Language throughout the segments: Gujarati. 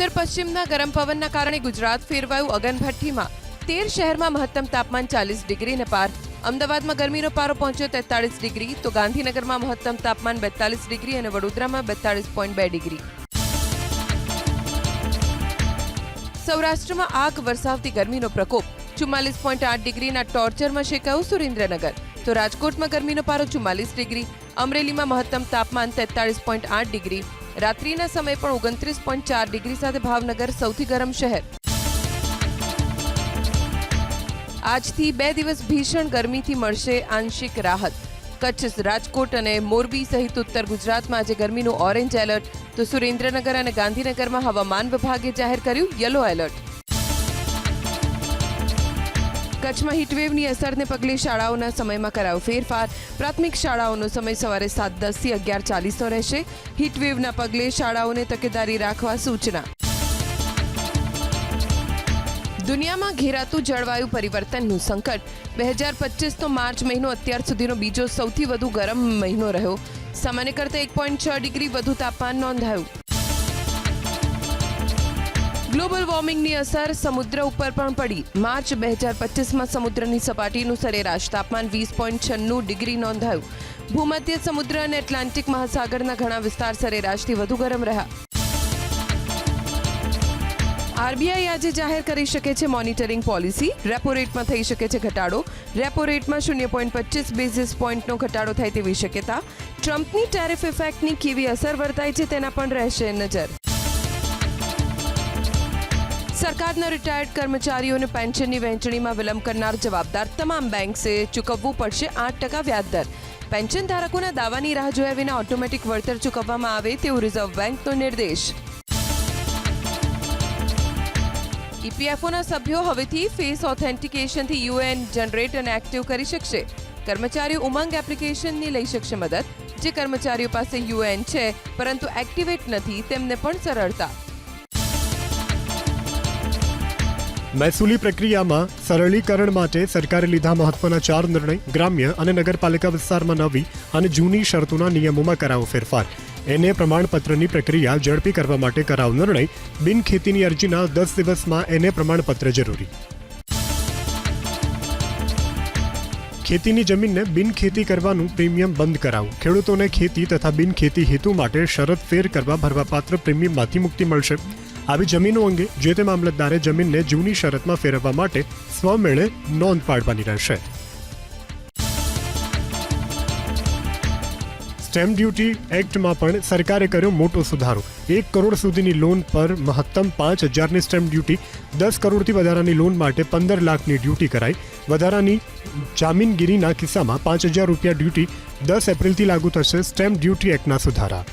ઉત્તર પશ્ચિમના ગરમ પવનના કારણે ગુજરાત ફેરવાયું અગનભઠ્ઠીમાં 13 શહેરમાં મહત્તમ તાપમાન 40 ડિગ્રીને પાર. અમદાવાદમાં ગરમીનો પારો પહોંચ્યો 43 ડિગ્રી, તો ગાંધીનગરમાં મહત્તમ તાપમાન 42 ડિગ્રી અને વડોદરામાં 42.2 ડિગ્રી. સૌરાષ્ટ્રમાં આગ વરસાવતી ગરમીનો પ્રકોપ. 44.8 ડિગ્રીના ટોર્ચરમાં શેકાયું સુરેન્દ્રનગર, તો રાજકોટમાં ગરમીનો પારો 44 ડિગ્રી. અમરેલીમાં મહત્તમ તાપમાન 43.8 ડિગ્રી. રાત્રિના સમયે પણ 29.4 ડિગ્રી સાથે ભાવનગર સૌથી ગરમ શહેર. આજથી 2 દિવસ ભીષણ ગરમીથી મળશે આંશિક રાહત. કચ્છ, રાજકોટ અને મોરબી સહિત ઉત્તર ગુજરાતમાં આજે ગરમીનું ઓરેન્જ એલર્ટ, તો સુરેન્દ્રનગર અને ગાંધીનગરમાં હવામાન વિભાગે જાહેર કર્યું યલો એલર્ટ. કચ્છમાં હીટવેવની અસરને પગલે શાળાઓના સમયમાં કરાયો ફેરફાર. પ્રાથમિક શાળાઓનો સમય સવારે 7:10 થી 11:40 રહેશે. હીટવેવના પગલે શાળાઓને તકેદારી રાખવા સૂચના. દુનિયામાં ઘેરાતું જળવાયુ પરિવર્તનનું સંકટ. 2025 માર્ચ મહિનો અત્યાર સુધીનો બીજો સૌથી વધુ ગરમ મહિનો રહ્યો. સામાન્ય કરતાં 1.6 ડિગ્રી વધુ તાપમાન નોંધાયું. ગ્લોબલ વોર્મિંગની અસર સમુદ્ર ઉપર પણ પડી. માર્ચ 2025માં સમુદ્રની સપાટીનું સરેરાશ તાપમાન 20.96 ડિગ્રી નોંધાયું. ભૂમધ્ય સમુદ્ર અને એટલાન્ટિક મહાસાગરના ઘણા વિસ્તાર સરેરાશથી વધુ ગરમ રહ્યા. આરબીઆઈ આજે જાહેર કરી શકે છે મોનિટરિંગ પોલિસી. રેપો રેટમાં થઈ શકે છે ઘટાડો. રેપો રેટમાં 0.25 બેઝિસ પોઈન્ટનો ઘટાડો થાય તેવી શક્યતા. ટ્રમ્પની ટેરિફ ઇફેક્ટની કેવી અસર વર્તાય છે તેના પણ રહેશે નજર. સરકારના રિટાયર્ડ કર્મચારીઓને પેન્શનની વહેંચણીમાં વિલંબ કરનાર જવાબદાર તમામ બેંક્સે ચૂકવવું પડશે 8% વ્યાજદર. પેન્શન ધારકોના દાવાની રાહ જોયા વિના ઓટોમેટિક વળતર ચૂકવવામાં આવે તેવો રિઝર્વ બેંકનો નિર્દેશ. ઈપીએફઓના સભ્યો હવેથી ફેસ ઓથેન્ટિકેશનથી યુએએન જનરેટ અને એક્ટિવ કરી શકશે. કર્મચારીઓ ઉમંગ એપ્લિકેશનની લઈ શકશે મદદ. જે કર્મચારીઓ પાસે યુએએન છે પરંતુ એક્ટિવેટ નથી તેમને પણ સરળતા. મહેસૂલી પ્રક્રિયામાં સરળીકરણ માટે સરકારે લીધા મહત્વના 4 નિર્ણય. ગ્રામ્ય અને નગરપાલિકા વિસ્તારમાં નવી અને જૂની શરતોના નિયમોમાં કરાયો ફેરફાર. એને પ્રમાણપત્રની પ્રક્રિયા ઝડપી કરવા માટે કરાયો નિર્ણય. બિન ખેતીની અરજીના 10 દિવસમાં એને પ્રમાણપત્ર જરૂરી. ખેતીની જમીનને બિન ખેતી કરવાનું પ્રીમિયમ બંધ કરાવું. ખેડૂતોને ખેતી તથા બિન ખેતી હેતુ માટે શરત ફેર કરવા ભરવાપાત્ર પ્રીમિયમમાંથી મુક્તિ મળશે. આવી જમીનો અંગે જે તે મામલતદારે જમીનને જૂની શરતમાં ફેરવવા માટે સ્વમેળે નોંધ પાડવાની રહેશે. સ્ટેમ્પ ડ્યુટી એક્ટમાં પણ સરકારે કર્યો મોટો સુધારો. 1 કરોડ સુધીની લોન પર મહત્તમ 5,000ની સ્ટેમ્પ ડ્યુટી. 10 કરોડથી વધારાની લોન માટે 15 લાખની ડ્યુટી કરાઈ. વધારાની જામીનગીરીના કિસ્સામાં 5,000 રૂપિયા ડ્યુટી. 10 એપ્રિલથી લાગુ થશે સ્ટેમ્પ ડ્યુટી એક્ટના સુધારા.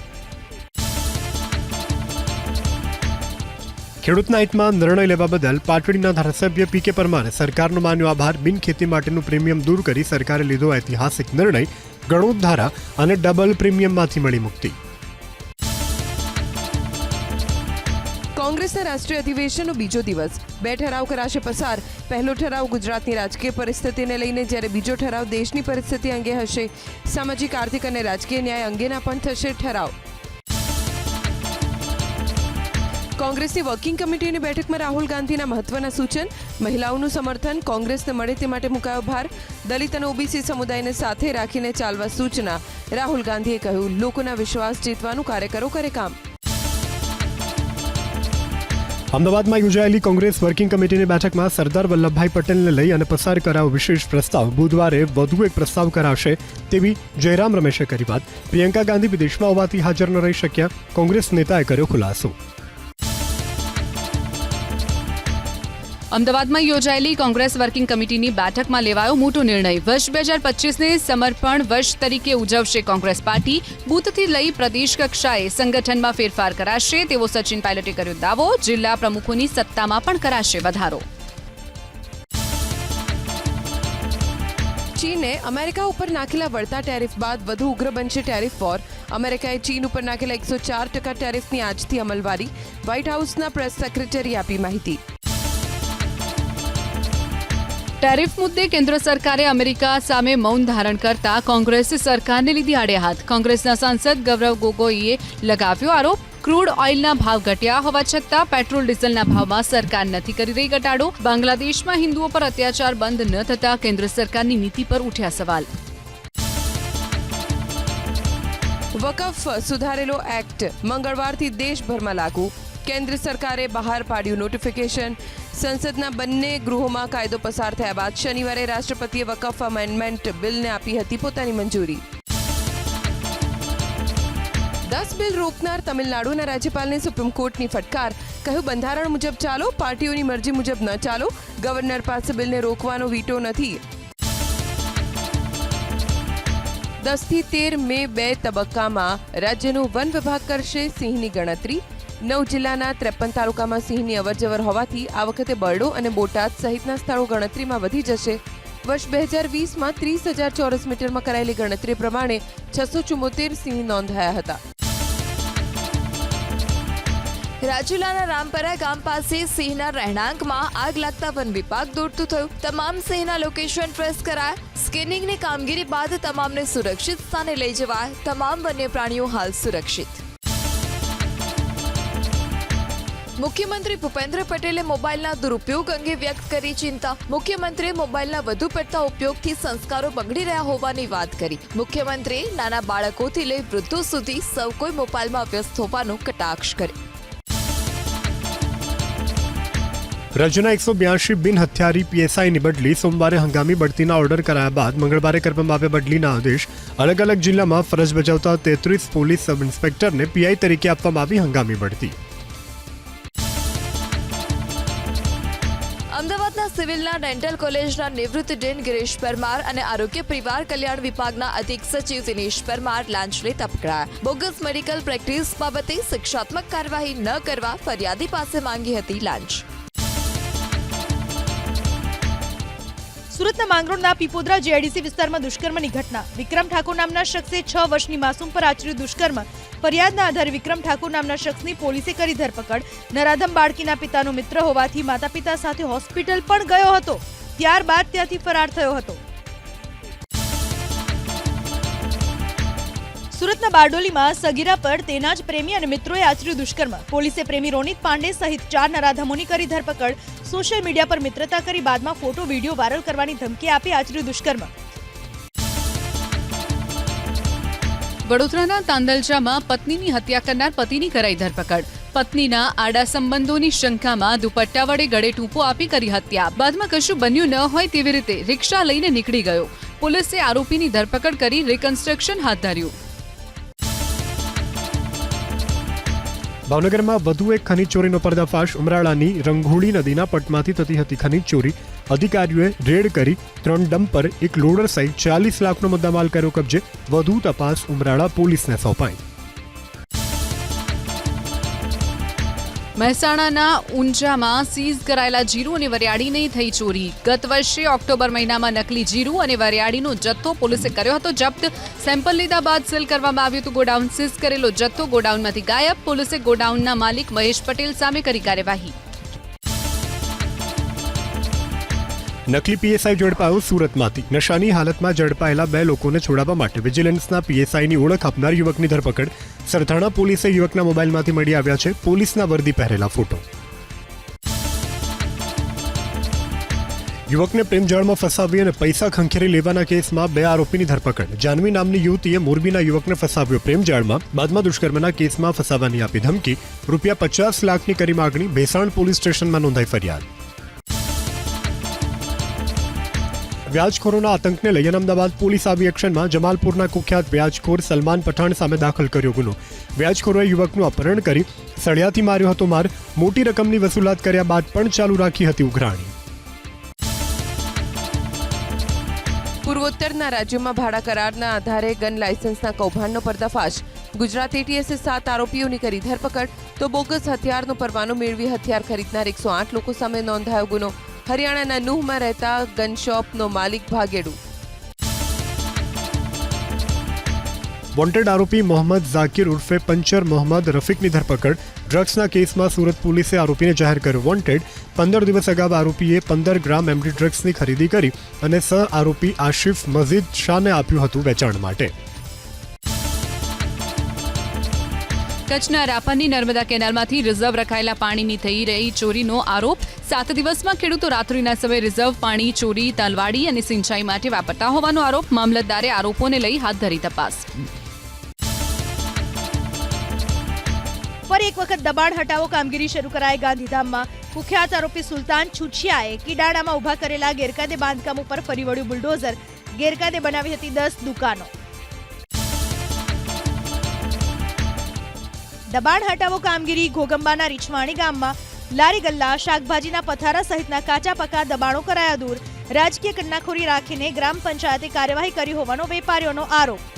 ખેડૂતના હિતમાં નિર્ણય લેવા બદલ પાટડીના ધારાસભ્ય પી.કે. પરમારે સરકારનો માન્યો આભાર. બિન ખેતી માટેનું પ્રીમિયમ દૂર કરી સરકારે લીધો ઐતિહાસિક નિર્ણય. ગણોત ધારા અને ડબલ પ્રીમિયમમાંથી મળી મુક્તિ. કોંગ્રેસના રાષ્ટ્રીય અધિવેશનનો બીજો દિવસ. 2 ઠરાવ કરાશે પસાર. પહેલો ઠરાવ ગુજરાતની રાજકીય પરિસ્થિતિને લઈને, જ્યારે બીજો ઠરાવ દેશની પરિસ્થિતિ અંગે હશે. સામાજિક, આર્થિક અને રાજકીય ન્યાય અંગેના પણ થશે ઠરાવ. કોંગ્રેસની વર્કિંગ કમિટીની બેઠકમાં રાહુલ ગાંધીના મહત્વના સૂચન. મહિલાઓનું સમર્થન કોંગ્રેસને મળે તે માટે મુકાયો ભાર. દલિત અને ઓબીસી સમુદાયને સાથે રાખીને ચાલવા સૂચના. રાહુલ ગાંધીએ કહ્યું, લોકોના વિશ્વાસ જીતવાનું કાર્યકરો કરે કામ. અમદાવાદમાં યોજાયેલી કોંગ્રેસ વર્કિંગ કમિટીની બેઠકમાં સરદાર વલ્લભભાઈ પટેલને લઈ અને પસાર કરાયો વિશેષ પ્રસ્તાવ. બુધવારે વધુ એક પ્રસ્તાવ કરાશે તેવી જયરામ રમેશે કરી વાત. પ્રિયંકા ગાંધી વિદેશમાં હોવાથી હાજર ન રહી શક્યા. કોંગ્રેસ નેતાએ કર્યો ખુલાસો. અમદાવાદમાં યોજાયેલી કોંગ્રેસ વર્કિંગ કમિટીની બેઠકમાં લેવાયો મોટો નિર્ણય. વર્ષ 2025ને સમર્પણ વર્ષ તરીકે ઉજવશે કોંગ્રેસ પાર્ટી. બૂથથી લઈ પ્રદેશ કક્ષાએ સંગઠનમાં ફેરફાર કરાશે તેવો સચિન પાયલટે કર્યો દાવો. જિલ્લા પ્રમુખોની સત્તામાં પણ કરાશે વધારો. ચીને અમેરિકા ઉપર નાખેલા વળતા ટેરિફ બાદ વધુ ઉગ્ર બનશે ટેરિફ વોર. અમેરિકાએ ચીન ઉપર નાખેલા 104% ટેરિફની આજથી અમલવારી. વ્હાઇટ હાઉસના પ્રેસ સેક્રેટરી આપી માહિતી. ટેરિફ મુદ્દે કેન્દ્ર સરકારે અમેરિકા સામે મૌન ધારણ કરતા કોંગ્રેસે સરકારને લીધી આડે હાથ. કોંગ્રેસના સાંસદ ગૌરવ ગોગોઈએ લગાવ્યો આરોપ. ક્રૂડ ઓઇલના ભાવ ઘટ્યા હોવા છતાં પેટ્રોલ ડીઝલના ભાવમાં સરકાર નથી કરી રહી ઘટાડો. બાંગ્લાદેશમાં હિન્દુઓ પર અત્યાચાર બંધ ન થતા કેન્દ્ર સરકારની નીતિ પર ઉઠ્યા સવાલ. વકફ સુધારેલો એક્ટ મંગળવારથી દેશભરમાં લાગુ. કેન્દ્ર સરકારે બહાર પાડ્યું નોટિફિકેશન. સંસદના બંને ગૃહોમાં કાયદો પસાર થયા બાદ શનિવારે રાષ્ટ્રપતિએ વકફ અમેન્ડમેન્ટ બિલને આપી હતી પોતાની મંજૂરી. 10 બિલ રોકનાર તમિલનાડુના રાજ્યપાલને સુપ્રીમ કોર્ટની ફટકાર. કહ્યું બંધારણ મુજબ ચાલો, પાર્ટીઓની મરજી મુજબ ન ચાલો. ગવર્નર પાસે બિલને રોકવાનો વીટો નથી. 10 થી 13 મે 2 તબક્કામાં રાજ્યનું વન વિભાગ કરશે સિંહની ગણતરી. 9 જિલ્લાના 53 તાલુકામાં સિંહની અવરજવર હોવાથી આ વખતે બરડો અને બોટાદ સહિતના સ્થળો ગણતરીમાં વધી જશે. વર્ષ 2020માં 30,000 ચોરસ મીટરમાં કરાયેલી ગણતરી પ્રમાણે 674 સિંહ નોંધાયા હતા. રાજુલાના રામપરા ગામ પાસે સિંહના રહેણાંકમાં આગ લાગતા વન વિભાગ દોડતું થયું. તમામ સિંહના લોકેશન ટ્રેસ કરાયા. સ્કેનિંગની કામગીરી બાદ તમામને સુરક્ષિત સ્થાને લઈ જવાયા. તમામ વન્ય પ્રાણીઓ હાલ સુરક્ષિત. મુખ્યમંત્રી ભૂપેન્દ્ર પટેલે મોબાઈલના દુરુપયોગ અંગે વ્યક્ત કરી ચિંતા. મુખ્યમંત્રીએ મોબાઈલના વધુ પડતા ઉપયોગથી સંસ્કારો બગડી રહ્યા હોવાની વાત કરી. મુખ્યમંત્રીએ નાના બાળકોથી લઈ વૃદ્ધો સુધી સૌ કોઈ મોબાઈલમાં વ્યસ્ત હોવાનો કટાક્ષ કર્યો. રાજ્યના 182 બિન હથિયારી પીએસઆઈની બદલી સોમવારે હંગામી બઢતીના ઓર્ડર કરાયા બાદ મંગળવારે કરવામાં આવ્યા બદલીના આદેશ. અલગ અલગ જિલ્લામાં ફરજ બજાવતા 33 પોલીસ સબ ઇન્સ્પેક્ટરને પીઆઈ તરીકે આપવામાં આવી હંગામી બઢતી. અમદાવાદના સિવિલના ડેન્ટલ કોલેજના નિવૃત્ત ડીન ગિરીશ પરમાર અને આરોગ્ય પરિવાર કલ્યાણ વિભાગના અધિક સચિવ દિનેશ પરમાર લાંચ લેતા પકડાયા. બોગસ મેડિકલ પ્રેક્ટિસ બાબતે શિક્ષાત્મક કાર્યવાહી ન કરવા ફરિયાદી પાસે માંગી હતી લાંચ. સુરતના માંગરોળના પીપોદરા જેઆઈડીસી વિસ્તારમાં દુષ્કર્મની ઘટના. વિક્રમ ઠાકોર નામના શખ્સે 6 વર્ષની માસૂમ પર આચર્યું દુષ્કર્મ. ફરિયાદના આધારે વિક્રમ ઠાકોર નામના શખ્સની પોલીસે કરી ધરપકડ. નરાધમ બાળકીના પિતાનો મિત્ર હોવાથી માતા પિતા સાથે હોસ્પિટલ પણ ગયો હતો. ત્યારબાદ ત્યાંથી ફરાર થયો હતો. સુરતના બારડોલીમાં સગીરા પર તેના જ પ્રેમી અને મિત્રોએ આચર્યું દુષ્કર્મ. પોલીસે પ્રેમી રોનિત પાંડે સહિત 4 નરાધમોની કરી ધરપકડ. સોશિયલ મીડિયા પર મિત્રતા કરી બાદમાં ફોટો વિડીયો વાયરલ કરવાની ધમકી આપી આચર્યું દુષ્કર્મ. વડોદરાના તાંદલજામાં પત્નીની હત્યા કરનાર પતિની કરાઈ ધરપકડ. પત્નીના આડા સંબંધોની શંકામાં દુપટ્ટા વડે ગળે ટૂંપો આપી કરી હત્યા. બાદમાં કશું બન્યું ન હોય તેવી રીતે રિક્ષા લઈને નીકળી ગયો. પોલીસે આરોપીની ધરપકડ કરી રિકન્સ્ટ્રક્શન હાથ ધર્યું. ભાવનગરમાં વધુ એક ખનીજ ચોરીનો પર્દાફાશ. ઉમરાળાની રંઘોળી નદીના પટમાંથી થતી હતી ખનીજ ચોરી. અધિકારીઓએ રેડ કરી 3 ડમ્પર, એક લોડર સહિત 40 લાખનો મુદ્દામાલ કર્યો કબજે. વધુ તપાસ ઉમરાળા પોલીસને સોંપાઈ. મહેસાણાના ઊંઝામાં સીઝ કરાયેલા જીરું અને વરિયાળીની થઈ ચોરી. ગત વર્ષે ઓક્ટોબર મહિનામાં નકલી જીરું અને વરિયાળીનો જથ્થો પોલીસે કર્યો હતો જપ્ત. સેમ્પલ લીધા બાદ સીલ કરવામાં આવ્યું હતું ગોડાઉન. સીઝ કરેલો જથ્થો ગોડાઉનમાંથી ગાયબ. પોલીસે ગોડાઉનના માલિક મહેશ પટેલ સામે કરી કાર્યવાહી. નકલી પીએસઆઈ ઝડપાયો સુરતમાંથી. નશાની હાલતમાં ઝડપાયેલા 2 લોકોને છોડાવવા માટે વિજિલન્સના પીએસઆઈની ઓળખ આપનાર યુવકની ધરપકડ. સરથાણા પોલીસે યુવકના મોબાઈલમાંથી મળી આવ્યા છે પોલીસના વર્દી પહેરેલા ફોટો. યુવકને પ્રેમજાળમાં ફસાવી અને પૈસા ખંખેરી લેવાના કેસમાં 2 આરોપીની ધરપકડ. જાનવી નામની યુવતીએ મોરબીના યુવકને ફસાવ્યો પ્રેમજાળમાં. બાદમાં દુષ્કર્મના કેસમાં ફસાવવાની આપી ધમકી. ₹50 લાખની કરી માગણી. ભેસાણ પોલીસ સ્ટેશનમાં નોંધાઈ ફરિયાદ. વ્યાજખોરોના આતંકને લઈ અમદાવાદ પોલીસ આવી એક્શનમાં. જમાલપુરના કુખ્યાત વ્યાજખોર સલમાન પઠાણ સામે દાખલ કર્યો ગુનો. વ્યાજખોરોએ યુવકનું અપહરણ કરી સળિયાથી માર્યો હતો માર. મોટી રકમની વસૂલાત કર્યા બાદ પણ ચાલુ રાખી હતી ઉઘરાણી. પૂર્વોત્તરના રાજ્યોમાં ભાડા કરારના આધારે ગન લાયસન્સના કૌભાંડનો પર્દાફાશ. ગુજરાત એટીએસે 7 આરોપીઓની કરી ધરપકડ. તો બોગસ હથિયારનો પરવાનો મેળવી હથિયાર ખરીદનાર 108 લોકો સામે નોંધાયો ગુનો. હરિયાણાના નુહમાં રહેતા ગન શોપનો માલિક ભાગેડુ. વોન્ટેડ આરોપી મોહમ્મદ ઝાકીર ઉર્ફે પંચર મોહમ્મદ રફીકની ધરપકડ. ડ્રગ્સના કેસમાં સુરત પોલીસે આરોપીને જાહેર કર્યો વોન્ટેડ. 15 દિવસ અગાઉ આરોપીએ 15 ગ્રામ એમડી ડ્રગ્સની ખરીદી કરી અને સહ આરોપી આશિફ મજીદ શાહને આપ્યું હતું વેચાણ માટે. કચ્છના રાપરની નર્મદા કેનાલમાંથી રિઝર્વ રખાયેલા પાણીની થઈ રહી ચોરીનો આરોપ. 7 દિવસમાં ખેડૂતો રાત્રિના સમયે રિઝર્વ પાણી ચોરી, તલવાડી અને સિંચાઈ માટે વાપરતા હોવાનો આરોપ. મામલતદારે આરોપોને લઈ હાથ ધરી તપાસ. ફરી એક વખત દબાણ હટાવો કામગીરી શરૂ કરાઈ ગાંધીધામમાં. કુખ્યાત આરોપી સુલતાન છુછિયાએ કિડાણામાં ઊભા કરેલા ગેરકાયદે બાંધકામ ઉપર ફરી વળ્યું બુલડોઝર. ગેરકાયદે બનાવી હતી 10 દુકાનો. દબાણ હટાવો કામગીરી ઘોગંબાના રીછવાણી ગામમાં લારી ગલ્લા, શાકભાજીના પથારા સહિતના કાચા પાકા દબાણો કરાયા દૂર. રાજકીય કન્નાખોરી રાખીને ગ્રામ પંચાયતે કાર્યવાહી કરી હોવાનો વેપારીઓનો આરોપ.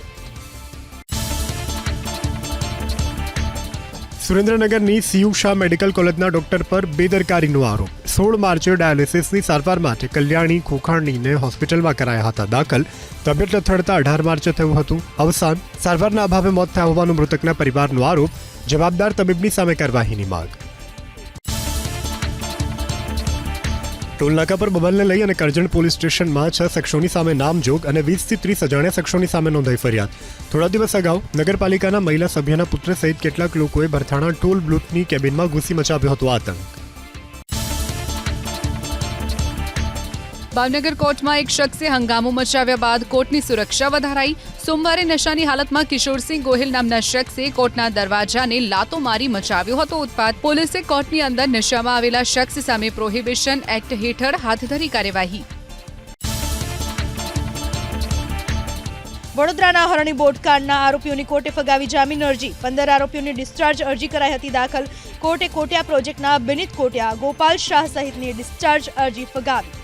સુરેન્દ્રનગરની સીયુ શાહ મેડિકલ કોલેજના ડોક્ટર પર બેદરકારીનો આરોપ. 16 માર્ચે ડાયાલિસિસની સારવાર માટે કલ્યાણી ખોખાણીને હોસ્પિટલમાં કરાયા હતા દાખલ. તબિયત લથડતા 18 માર્ચે થયું હતું અવસાન. સારવારના અભાવે મોત થયા હોવાનો મૃતકના પરિવારનો આરોપ. જવાબદાર તબીબની સામે કાર્યવાહીની માંગ. ટોલનાકા પર બબલને લઈ અને કરજણ પોલીસ સ્ટેશનમાં 6 શખ્સોની સામે નામજોગ અને 20 થી 30 અજાણ્યા શખ્સોની સામે નોંધાઈ ફરિયાદ. થોડા દિવસ અગાઉ નગરપાલિકાના મહિલા સભ્યના પુત્ર સહિત કેટલાક લોકોએ ભરથાણા ટોલ બૂથની કેબિનમાં ઘૂસી મચાવ્યો હતો આતંક. ભાવનગર કોર્ટમાં એક શખ્સે હંગામો મચાવ્યા બાદ કોર્ટની સુરક્ષા વધારાઈ. સોમવારે નશાની હાલતમાં કિશોરસિંહ ગોહિલ નામના શખ્સે કોર્ટના દરવાજાને લાતો મારી મચાવ્યો હતો ઉત્પાત. પોલીસે કોર્ટની અંદર નશામાં આવેલા શખ્સ સામે પ્રોહિબિશન એક્ટ હેઠળ હાથ ધરી કાર્યવાહી. વડોદરાના હરણી બોટકાંડના આરોપીઓની કોર્ટે ફગાવી જામીન અરજી. 15 આરોપીઓની ડિસ્ચાર્જ અરજી કરાઈ હતી દાખલ. કોર્ટે કોટિયા પ્રોજેક્ટના બિનિત કોટિયા, ગોપાલ શાહ સહિતની ડિસ્ચાર્જ અરજી ફગાવી.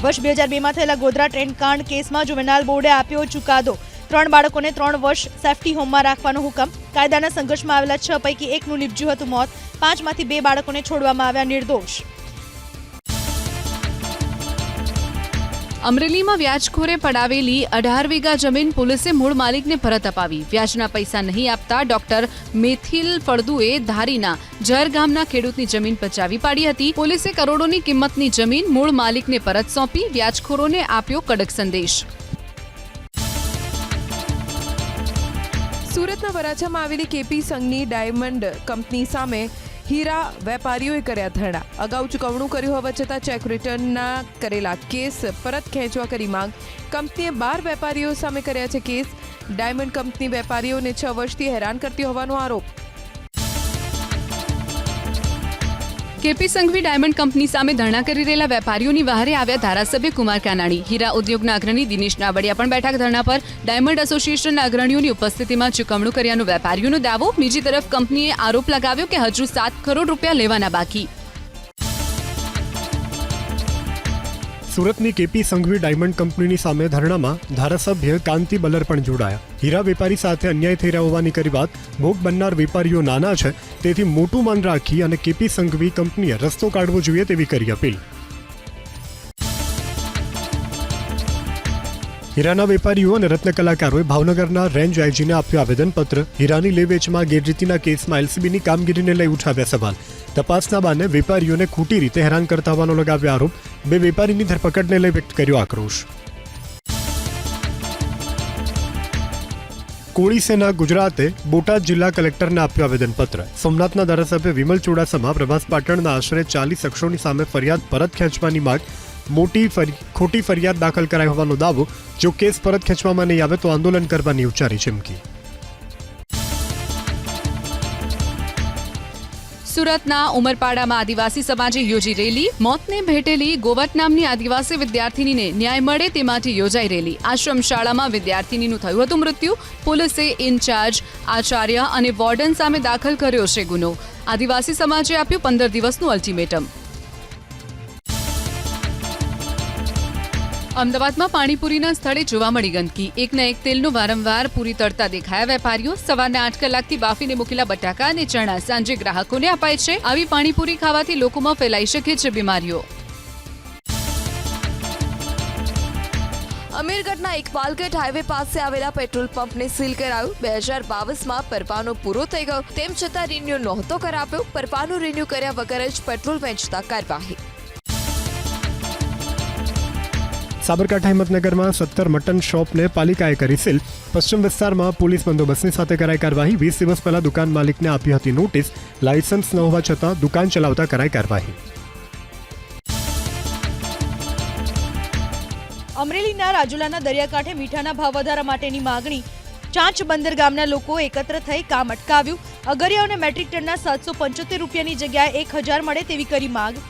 વર્ષ 2002માં થયેલા ગોધરા ટ્રેન કાંડ કેસમાં જુવેનાઇલ બોર્ડે આપ્યો ચુકાદો. 3 બાળકોને 3 વર્ષ સેફટી હોમમાં રાખવાનો હુકમ. કાયદાના સંઘર્ષમાં આવેલા 6 પૈકી એકનું નીપજ્યું હતું મોત. 5માંથી 2 બાળકોને છોડવામાં આવ્યા નિર્દોષ. અમરેલીમાં વ્યાજખોરે પડાવેલી 18 વીઘા જમીન પોલીસે મૂળ માલિકને પરત અપાવી. વ્યાજના પૈસા નહીં આપતા ડોક્ટર મેથિલ ફળદુએ ધારીના જર ગામના ખેડૂતની જમીન પચાવી પાડી હતી. પોલીસે કરોડોની કિંમતની જમીન મૂળ માલિકને પરત સોંપી. વ્યાજખોરોને આપ્યો કડક સંદેશ. સુરતના વરાછામાં આવેલી કેપી સંઘની ડાયમંડ કંપની સામે હીરા વેપારીઓએ કર્યા ધરણા. અગાઉ ચૂકવણું કર્યું હોવા છતાં ચેક રિટર્નના કરેલા કેસ પરત ખેંચવા કરી માંગ. કંપનીએ 12 વેપારીઓ સામે કર્યા છે કેસ. ડાયમંડ કંપની વેપારીઓને 6 વર્ષથી હેરાન કરતી હોવાનો આરોપ. કેપી સંઘવી ડાયમંડ કંપની સામે ધરણા કરી રહેલા વેપારીઓની વહારે આવ્યા ધારાસભ્ય કુમાર કાનાણી. હીરા ઉદ્યોગના અગ્રણી દિનેશ નાવડિયા પણ બેઠા ધરણા પર. ડાયમંડ એસોસિએશનના અગ્રણીઓની ઉપસ્થિતિમાં ચૂકવણું કર્યાનો વેપારીઓનો દાવો. બીજી તરફ કંપનીએ આરોપ લગાવ્યો કે હજુ 7 કરોડ રૂપિયા લેવાના બાકી. સુરતની કેપી સંઘવી ડાયમંડ કંપનીની સામે ધરણામાં ધારાસભ્ય કાંતિ બલર પણ જોડાયા. હીરા વેપારી સાથે અન્યાય થઈ રહ્યા હોવાની કરી વાત. ભોગ બનનાર વેપારીઓ નાના છે, તેથી મોટું મન રાખી અને કેપી સંઘવી કંપનીએ રસ્તો કાઢવો જોઈએ તેવી કરી અપીલ. હીરાના વેપારીઓ અને રત્ન કલાકારોએ ભાવનગરના રેન્જ આઈજીને આપ્યું આવેદનપત્ર. હીરાની લે વેચમાં ગેરરીતિના કેસમાં એલસીબીની કામગીરીને લઈ ઉઠાવ્યા સવાલ. તપાસના બાને વેપારીઓને ખોટી રીતે હેરાન કરતા હોવાનો લગાવ્યો આરોપ. 2 વેપારીની ધરપકડને લઈ વ્યક્ત કર્યો આક્રોશ. કોળી સેના ગુજરાતે બોટાદ જિલ્લા કલેક્ટરને આપ્યું આવેદનપત્ર. સોમનાથના ધારાસભ્ય વિમલ ચુડાસમા પ્રભાસ પાટણના આશરે 40 શખ્સોની સામે ફરિયાદ પરત ખેંચવાની માંગ. ખોટી ફરિયાદ દાખલ કરાઈ હોવાનો દાવો. જો કેસ પરત ખેંચવામાં નહીં આવે તો આંદોલન કરવાની ઉચ્ચારી ચીમકી. સુરતના ઉમરપાડામાં આદિવાસી સમાજે યોજી રેલી. મોતને ભેટેલી ગોવટ નામની આદિવાસી વિદ્યાર્થીનીને ન્યાય મળે તે માટે યોજાઈ રેલી. આશ્રમ શાળામાં વિદ્યાર્થીનીનું થયું હતું મૃત્યુ. પોલીસે ઇન્ચાર્જ, આચાર્ય અને વોર્ડન સામે દાખલ કર્યો છે ગુનો. આદિવાસી સમાજે આપ્યું 15 દિવસનું અલ્ટિમેટમ. અમદાવાદમાં પાણીપુરીના સ્થળે જોવા મળી ગંદકી. એકના એક તેલનું વારંવાર પૂરી તળતા દેખાયા વેપારીઓ. સવારના 8 કલાકથી બાફીને મૂકેલા બટાકા અને ચણા સાંજે ગ્રાહકોને અપાય છે. આવી પાણીપુરી ખાવાથી લોકોમાં ફેલાઈ શકે છે બીમારીઓ. અમીરગઢના ઇકબાલગઢ હાઈવે પાસે આવેલા પેટ્રોલ પંપને સીલ કરાયું. 2022માં પરવાનો પૂરો થઈ ગયો તેમ છતાં રિન્યુ નહોતો કરાવ્યો. પરવાનું રિન્યુ કર્યા વગર જ પેટ્રોલ વેચતા કાર્યવાહી. સાબરકાંઠા હિંમતનગરમાં 17 મટન શોપને પાલિકાએ કરી સીલ. પશ્ચિમ વિસ્તારમાં પોલીસ બંદોબસ્તની સાથે કરાઈ કાર્યવાહી. 20 દિવસ પહેલા દુકાન માલિકને આપી હતી નોટિસ. લાયસન્સ ન હોવા છતાં દુકાન ચલાવતા કરાઈ કાર્યવાહી. અમરેલીના રાજુલાના દરિયાકાંઠે મીઠાના ભાવ વધારા માટેની માગણી. ચાંચ બંદર ગામના લોકો એકત્ર થઈ કામ અટકાવ્યું. અગરિયાઓને મેટ્રિક ટનના 775 રૂપિયાની જગ્યાએ 1000 મળે તેવી કરી માંગ.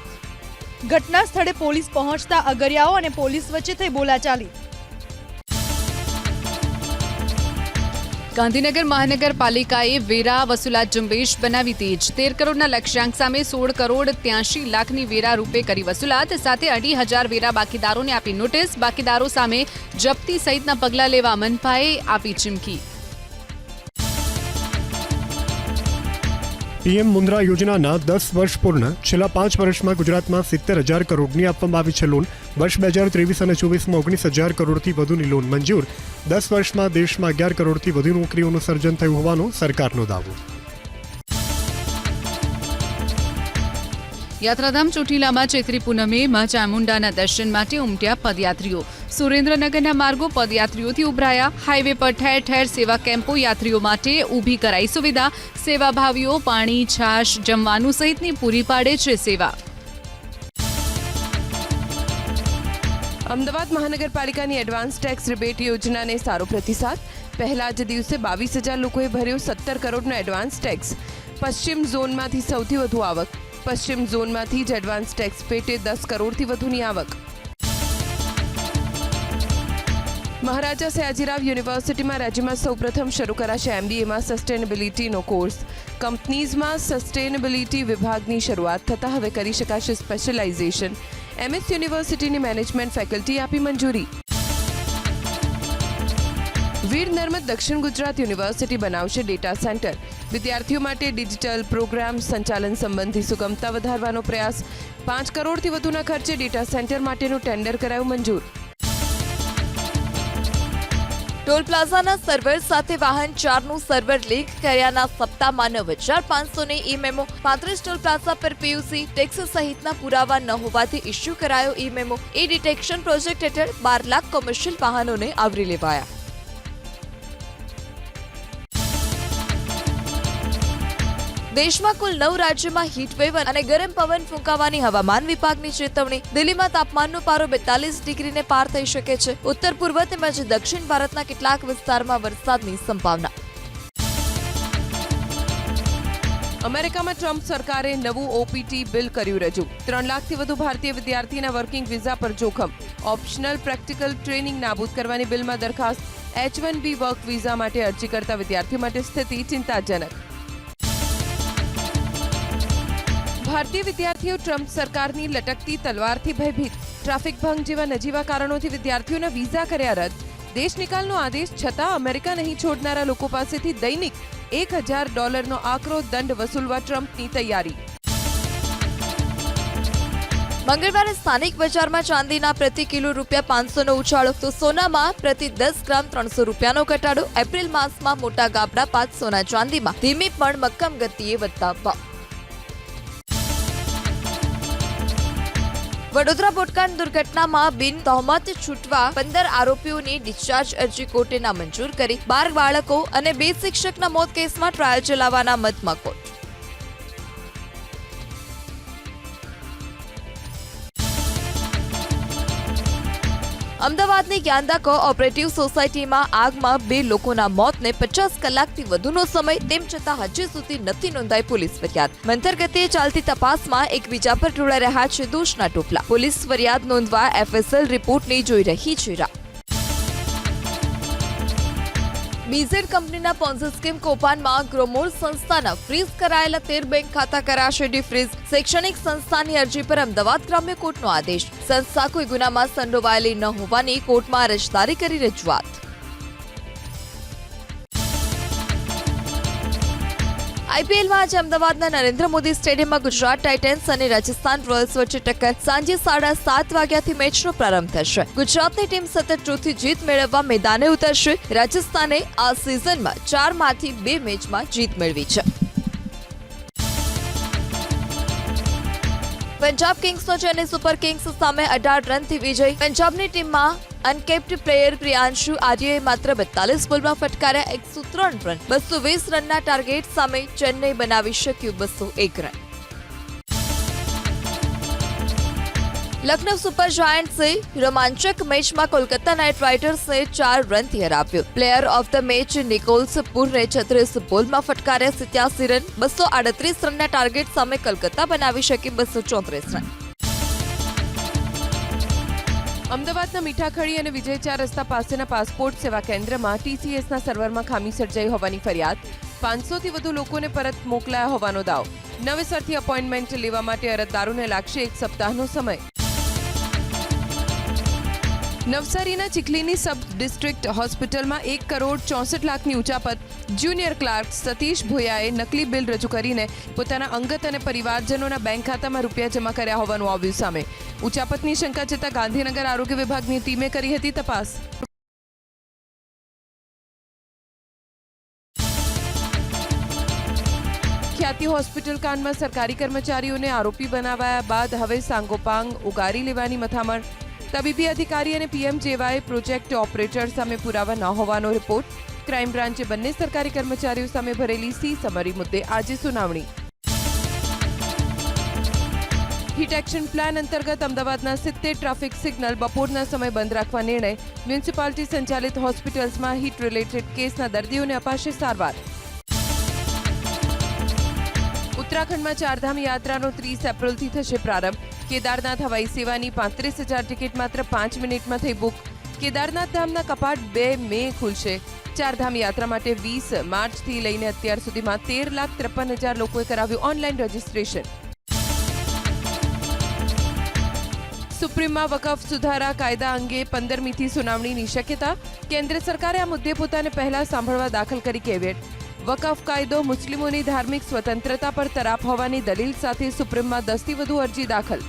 ઘટના સ્થળે પોલીસ પહોંચતા અગરિયાઓ અને પોલીસ વચ્ચે થઈ બોલાચાલી. ગાંધીનગર મહાનગરપાલિકાએ વેરા વસૂલાત ઝુંબેશ બનાવી તેજ. 13 કરોડના લક્ષ્યાંક સામે 16 કરોડ 83 લાખની વેરા રૂપે કરી વસૂલાત. સાથે 2,500 વેરા બાકીદારોને આપી નોટિસ. બાકીદારો સામે જપ્તી સહિતના પગલાં લેવા મનપાએ આપી ચીમકી. પીએમ મુદ્રા યોજનાના 10 વર્ષ પૂર્ણ. છેલ્લા 5 વર્ષમાં ગુજરાતમાં 70,000 કરોડની આપવામાં આવી છે લોન. વર્ષ 2023 અને 24માં 19,000 કરોડથી વધુની લોન મંજૂર. 10 વર્ષમાં દેશમાં 11 કરોડથી વધુ નોકરીઓનું સર્જન થયું હોવાનો સરકારનો દાવો. યાત્રાધામ ચોટીલામાં ચૈત્રી પૂનમે માં ચામુંડાના દર્શન માટે ઉમટ્યા પદયાત્રીઓ. સુરેન્દ્રનગરના માર્ગો પદયાત્રીઓથી ઉભરાયા. હાઈવે પર ઠેર ઠેર સેવા કેમ્પો યાત્રીઓ માટે ઊભી કરાઈ સુવિધા. સેવાભાવીઓ પાણી, છાશ, જમવાનું સહિતની પૂરી પાડે છે સેવા. અમદાવાદ મહાનગરપાલિકાની એડવાન્સ ટેક્સ રિબેટ યોજનાને સારો પ્રતિસાદ. પહેલા જ દિવસે 22,000 લોકોએ ભર્યો 17 કરોડનો એડવાન્સ ટેક્સ. પશ્ચિમ ઝોનમાંથી સૌથી વધુ આવક. પશ્ચિમ ઝોનમાંથી જ એડવાન્સ ટેક્સ પેટે 10 કરોડથી વધુની આવક. મહારાજા સયાજીરાવ યુનિવર્સિટીમાં રાજ્યમાં સૌપ્રથમ શરૂ કરાશે MBAમાં સસ્ટેનેબિલિટીનો કોર્સ. કંપનીઝમાં સસ્ટેનેબિલિટી વિભાગની શરૂઆત થતાં હવે કરી શકાશે સ્પેશિયલાઇઝેશન. MS યુનિવર્સિટીની મેનેજમેન્ટ ફેકલ્ટી આપી મંજૂરી. વીર નર્મદ દક્ષિણ ગુજરાત યુનિવર્સિટી બનાવશે ડેટા સેન્ટર. વિદ્યાર્થીઓ માટે ડિજિટલ પ્રોગ્રામ સંચાલન સંબંધી સુગમતા વધારવાનો પ્રયાસ. 5 કરોડથી વધુના ખર્ચે ડેટા સેન્ટર માટેનું ટેન્ડર કરાયું મંજૂર. ટોલ પ્લાઝાના સર્વર સાથે વાહન 4નું સર્વર લિંક કર્યાના સપ્તાહમાં 9,500ને ઈ-મેમો. 35 ટોલ પ્લાઝા પર PUC ટેક્સ સહિતના પુરાવા ન હોવાથી ઇસ્યુ કરાયો ઈ-મેમો. ઈ ડિટેક્શન પ્રોજેક્ટ હેઠળ 12 લાખ કોમર્શિયલ વાહનોને આવરી લેવાયા. દેશમાં કુલ 9 રાજ્યોમાં હીટવેવ અને ગરમ પવન ફૂંકાવાની હવામાન વિભાગની ચેતવણી. દિલ્હીમાં તાપમાનનો પારો 42 ડિગ્રીને પાર થઈ શકે છે. ઉત્તર પૂર્વ તેમજ દક્ષિણ ભારતના કેટલાક વિસ્તારમાં વરસાદની સંભાવના. અમેરિકામાં ટ્રમ્પ સરકારે નવું OPT બિલ કર્યું રજૂ. 3 લાખથી વધુ ભારતીય વિદ્યાર્થીના વર્કિંગ વિઝા પર જોખમ. ઓપ્શનલ પ્રેક્ટિકલ ટ્રેનિંગ નાબૂદ કરવાની બિલમાં દરખાસ્ત. H-1B વર્ક વિઝા માટે અરજી કરતા વિદ્યાર્થીઓ માટે સ્થિતિ ચિંતાજનક. ભારતીય વિદ્યાર્થીઓ ટ્રમ્પ સરકારની લટકતી તલવારથી ભયભીત. ટ્રાફિક ભંગ જેવા નજીવા કારણોથી વિદ્યાર્થીઓના વિઝા કર્યા રદ. દેશ નિકાલનો આદેશ છતાં અમેરિકા નહીં છોડનારા લોકો પાસેથી દૈનિક $1,000નો આકરો દંડ વસૂલવા ટ્રમ્પની તૈયારી. મંગળવારે સ્થાનિક બજારમાં ચાંદીના પ્રતિ કિલો ₹500નો ઉછાળો તો સોનામાં પ્રતિ 10 ગ્રામ ₹300નો ઘટાડો. એપ્રિલ માસમાં મોટા ગાબડા 5 સોના ચાંદીમાં ધીમી પણ મક્કમ ગતિએ વધતા ભાવ. વડોદરા બોટકાંડ દુર્ઘટનામાં બિન તહોમત છૂટવા 15 આરોપીઓની ડિસ્ચાર્જ અરજી કોર્ટે નામંજૂર કરી. 12 બાળકો અને 2 શિક્ષકના મોત કેસમાં ટ્રાયલ ચલાવવાના મતમાં કોર્ટ. અમદાવાદની ગ્યાંદા કોઓપરેટિવ સોસાયટીમાં આગમાં 2 લોકોના મોતને 50 કલાકથી વધુનો સમય તેમ છતાં હજી સુધી નથી નોંધાઈ પોલીસ ફરિયાદ. મંથર ગતિએ ચાલતી તપાસમાં એકબીજા પર ઢોળાઈ રહ્યા છે દોષના ટોપલા. પોલીસ ફરિયાદ નોંધવા FSL રિપોર્ટની જોઈ રહી છે રાહ. બીઝેડ કંપનીના પોન્ઝી સ્કીમ કૌભાંડમાં ગ્રોમોર સંસ્થાના ફ્રીઝ કરાયેલા 13 બેંક ખાતા કરાશે ડીફ્રીઝ. શૈક્ષણિક સંસ્થાની અરજી પર અમદાવાદ ગ્રામ્ય કોર્ટનો આદેશ. સંસ્થા કોઈ ગુનામાં સંડોવાયેલી ન હોવાની કોર્ટમાં અરજદારી કરી રજૂઆત. આઈપીએલમાં આજે અમદાવાદના નરેન્દ્ર મોદી સ્ટેડિયમમાં ગુજરાત ટાઇટન્સ અને રાજસ્થાન રોયલ્સ વચ્ચે ટક્કર. સાંજે 7:30 વાગ્યાથી મેચનો પ્રારંભ થશે. ગુજરાતની ટીમ સતત ચોથી જીત મેળવવા મેદાને ઉતરશે. રાજસ્થાને આ સિઝનમાં 4માંથી 2 મેચમાં જીત મેળવી છે. પંજાબ કિંગ્સનો ચેન્નઈ સુપર કિંગ્સ સામે 18 રનથી વિજય. પંજાબની ટીમમાં અનકેપ્ડ પ્લેયર પ્રિયાંશુ આર્યએ માત્ર 42 બોલમાં ફટકાર્યા 103 રન. 220 રનના ટાર્ગેટ સામે ચેન્નઈ બનાવી શક્યું 201 રન. લખનઉ સુપર જાયન્ટ્સે રોમાંચક મેચમાં કોલકાતા નાઇટ રાઇડર્સને 4 રનથી હરાવ્યું. પ્લેયર ઓફ ધ મેચ નિકોલ્સ પૂરને 36 બોલમાં ફટકાર્યા 87 રન. 238 રનના ટાર્ગેટ સામે કોલકાતા બનાવી શકી 234 રન. અમદાવાદના મીઠાખડી અને વિજય 4 રસ્તા પાસેના પાસપોર્ટ સેવા કેન્દ્રમાં ટીસીએસના સર્વરમાં ખામી સર્જાઈ હોવાની ફરિયાદ. 500થી વધુ લોકોને પરત મોકલાયા હોવાનો દાવ. નવેસરથી અપોઇન્ટમેન્ટ લેવા માટે અરજદારોને લાગશે 1 સપ્તાહનો સમય. નવસારીના ચીખલીની સબ ડિસ્ટ્રિક્ટ હોસ્પિટલમાં 1 કરોડ 64 લાખની ઉચાપત. જુનિયર ક્લાર્ક સતીશ ભોયાએ નકલી બિલ રજૂ કરીને પોતાના અંગત અને પરિવારજનોના બેંક ખાતામાં રૂપિયા જમા કર્યા હોવાનું આવ્યું સામે. ઉચાપતની શંકા જતા ગાંધીનગર આરોગ્ય વિભાગની ટીમે કરી હતી તપાસ. ખ્યાતિ હોસ્પિટલ કાંડમાં સરકારી કર્મચારીઓને આરોપી બનાવાયા બાદ હવે સાંગોપાંગ ઉગારી લેવાની મથામણ. તબીબી અધિકારી અને પીએમજેવાય પ્રોજેક્ટ ઓપરેટર સામે પુરાવા ન હોવાનો રિપોર્ટ. ક્રાઇમ બ્રાન્ચે બંને સરકારી કર્મચારીઓ સામે ભરેલી સી સમરી મુદ્દે આજે સુનાવણી. હિટ એક્શન પ્લાન અંતર્ગત અમદાવાદના 70 ટ્રાફિક સિગ્નલ બપોરના સમય બંધ રાખવા નિર્ણય. મ્યુનિસિપાલિટી સંચાલિત હોસ્પિટલ્સમાં હિટ રિલેટેડ કેસના દર્દીઓને અપાશે સારવાર. ઉત્તરાખંડમાં ચારધામ યાત્રાનો 30 એપ્રિલથી થશે પ્રારંભ. કેદારનાથ હવાઈ સેવાની 35,000 ટિકિટ માત્ર 5 મિનિટમાં થઈ બુક. કેદારનાથ ધામના કપાટ 2 મે ખુલશે. ચારધામ યાત્રા માટે 20 માર્ચથી લઈને અત્યાર સુધીમાં 13,53,000 લોકોએ કરાવ્યું ઓનલાઈન રજીસ્ટ્રેશન. સુપ્રીમમાં વકફ સુધારા કાયદા અંગે 15મીથી સુનાવણીની શક્યતા. કેન્દ્ર સરકારે આ મુદ્દે પોતાને પહેલા સાંભળવા દાખલ કરી કેવિયેટ. વકફ કાયદો મુસ્લિમોની ધાર્મિક સ્વતંત્રતા પર તરાપ હોવાની દલીલ સાથે સુપ્રીમમાં 10થી વધુ અરજી દાખલ.